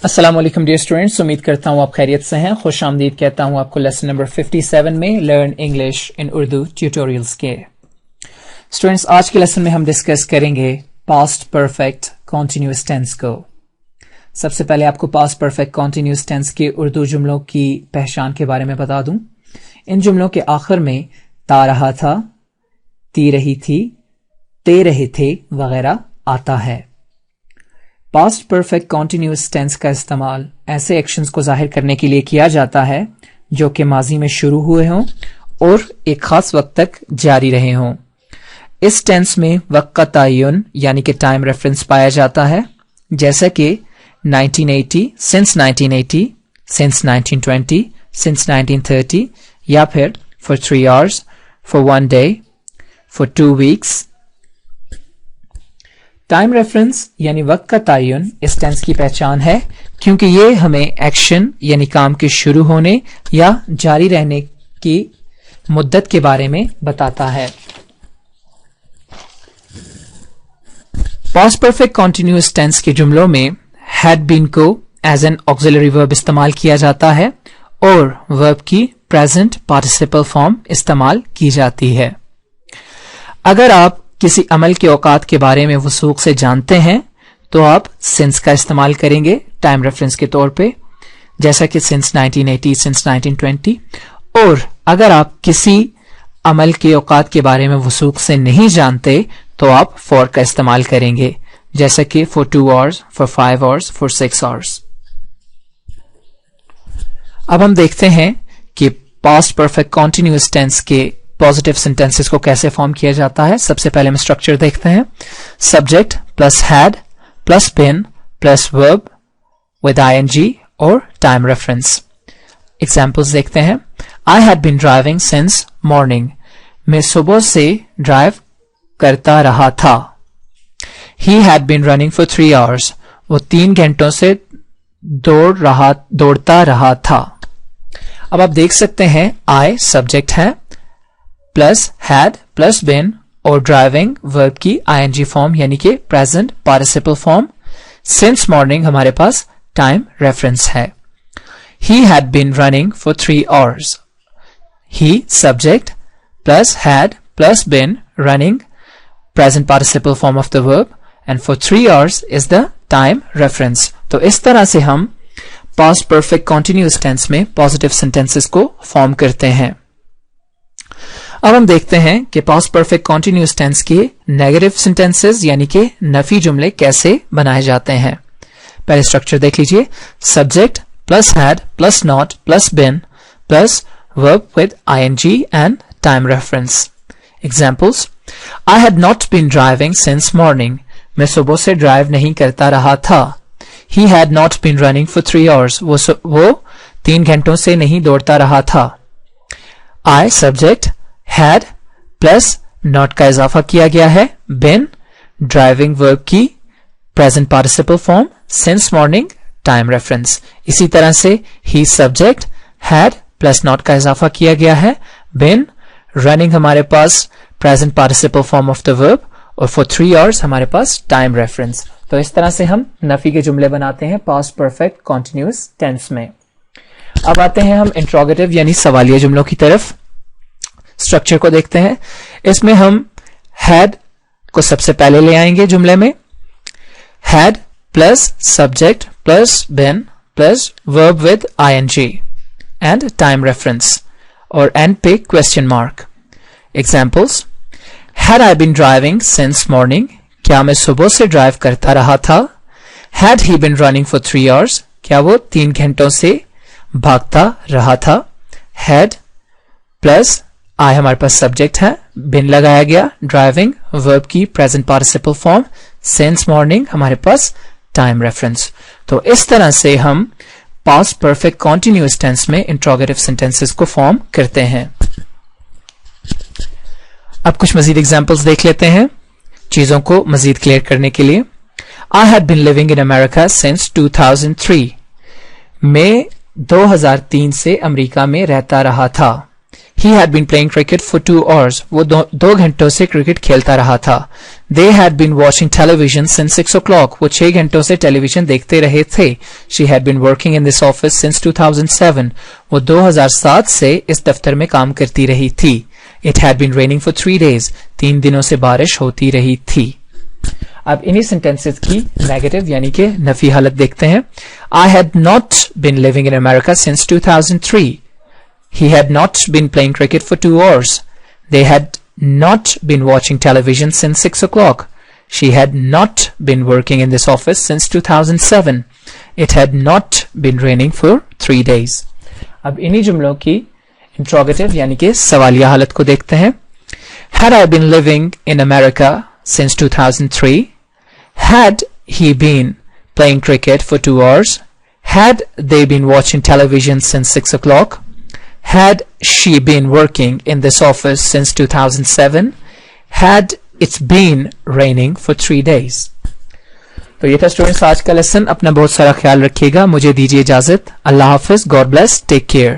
अस्सलाम वालेकुम dear students, उम्मीद करता हूँ आप खैरियत से हैं। खुश आमदीद कहता हूँ आपको लेसन नंबर 57 में learn English in Urdu tutorials के। स्टूडेंट्स, आज के लेसन में हम डिस्कस करेंगे पास्ट परफेक्ट कॉन्टिन्यूअस टेंस को। सबसे पहले आपको पास्ट परफेक्ट कॉन्टिन्यूअस टेंस के उर्दू जुमलों की पहचान के बारे में बता दूं। इन जुमलों के आखिर में ता रहा था, ती रही थी, ते रहे थे वगैरह आता है। पास्ट परफेक्ट कॉन्टिन्यूअस टेंस का इस्तेमाल ऐसे एक्शंस को जाहिर करने के लिए किया जाता है जो कि माजी में शुरू हुए हों और एक खास वक्त तक जारी रहे हों। इस टेंस में वक्त का तयन यानी कि टाइम रेफरेंस पाया जाता है, जैसे कि 1980, सिंस 1980, सिंस 1920, सिंस 1930, या फिर for 3 hours, for 1 day, for 2 weeks। Time reference यानी वक्त का तयन इस टेंस की पहचान है, क्योंकि ये हमें एक्शन यानी काम के शुरू होने या जारी रहने की मुद्दत के बारे में बताता है। पास्ट परफेक्ट कॉन्टिन्यूअस टेंस के जुमलों में हैड बीन को एज एन ऑक्सिलरी वर्ब इस्तेमाल किया जाता है और वर्ब की प्रेजेंट पार्टिसिपल फॉर्म इस्तेमाल की जाती है। अगर आप किसी अमल के औकात के बारे में वसूख से जानते हैं तो आप सिंस का इस्तेमाल करेंगे टाइम रेफरेंस के तौर पे, जैसा कि सिंस 1980, सिंस 1920। और अगर आप किसी अमल के औकात के बारे में वसूख से नहीं जानते तो आप फॉर का इस्तेमाल करेंगे, जैसा कि for 2 hours, for 5 hours, for 6 hours। अब हम देखते हैं कि पास्ट परफेक्ट कॉन्टिन्यूअस टेंस के पॉजिटिव सेंटेंसेस को कैसे फॉर्म किया जाता है। सबसे पहले हम स्ट्रक्चर देखते हैं। Subject plus had plus been plus verb with ING और टाइम रेफरेंस। एग्जांपल्स देखते हैं। I had been driving since morning, मैं सुबह से ड्राइव करता रहा था। He had been running for 3 hours, वो 3 घंटों से दौड़ता रहा था। अब आप देख सकते हैं आई सब्जेक्ट है प्लस हैड प्लस बिन और ड्राइविंग वर्ब की आईएनजी फॉर्म यानी कि present participle form. Since morning हमारे पास टाइम रेफरेंस है। He had been running for 3 hours, he subject plus had plus been running present participle form of the verb and for 3 hours is the time reference. तो इस तरह से हम past perfect continuous tense में positive sentences को form करते हैं। अब हम देखते हैं कि पास्ट परफेक्ट कॉन्टिन्यूअस टेंस के नेगेटिव सेंटेंसेस यानी कि नफी जुमले कैसे बनाए जाते हैं। पहले स्ट्रक्चर देख लीजिए। Subject plus had plus not plus been plus verb with I N G and time reference. Examples. I had not been driving since morning, मैं सुबह से ड्राइव नहीं करता रहा था। He had not been running for 3 hours, वो 3 घंटों से नहीं दौड़ता रहा था। I subject had plus not का इजाफा किया गया है, बिन ड्राइविंग वर्ब की present participle form, since morning time reference. इसी तरह से ही सब्जेक्ट हैड प्लस नॉट का इजाफा किया गया है, बिन रनिंग हमारे पास present participle form of the verb और फॉर 3 hours हमारे पास टाइम रेफरेंस। तो इस तरह से हम नफी के जुमले बनाते हैं पास्ट परफेक्ट कॉन्टिन्यूअस टेंस में। अब आते हैं हम इंट्रोगेटिव यानी सवालिया जुमलों की तरफ। स्ट्रक्चर को देखते हैं। इसमें हम हैड को सबसे पहले ले आएंगे जुमले में। Had plus subject plus been plus verb with I N G and time reference और एंड पे question mark. Examples. Had I been driving since morning, क्या मैं सुबह से ड्राइव करता रहा था। Had he been running for 3 hours, क्या वो 3 घंटों से भागता रहा था। हैड प्लस आई हमारे पास सब्जेक्ट है, बिन लगाया गया, ड्राइविंग वर्ब की present participle form, since morning हमारे पास टाइम रेफरेंस। तो इस तरह से हम पास्ट परफेक्ट कॉन्टिन्यूअस टेंस में इंट्रोगेटिव सेंटेंसेस को फॉर्म करते हैं। अब कुछ मजीद एग्जांपल्स देख लेते हैं चीजों को मजीद क्लियर करने के लिए। I had been living in America since 2003, मैं 2003 से अमेरिका में रहता रहा था। He had been playing cricket for 2 hours. وہ 2 گھنٹوں سے کرکٹ کھیلتا رہا تھا. They had been watching television since 6 o'clock. وہ 6 گھنٹوں سے ٹیلی ویژن دیکھتے رہے تھے. She had been working in this office since 2007. وہ 2007 سے اس دفتر میں کام کرتی رہی تھی. It had been raining for 3 days. 3 دنوں سے بارش ہوتی رہی تھی. اب انہی سینٹینسز کی نیگیٹو یعنی کہ نفی حالت دیکھتے ہیں. I had not been living in America since 2003. He had not been playing cricket for 2 hours. They had not been watching television since 6 o'clock. She had not been working in this office since 2007. It had not been raining for 3 days. اب انہی جملوں کی interrogative یعنی کہ سوالیہ حالت کو دیکھتے ہیں. Had I been living in America since 2003? Had he been playing cricket for 2 hours? Had they been watching television since 6 o'clock? Had she been working in this office since 2007? Had it been raining for 3 days? تو یہ تھا students آج کا lesson. اپنا بہت سارا خیال رکھیے گا. مجھے دیجیے اجازت. اللہ حافظ. God bless. Take care.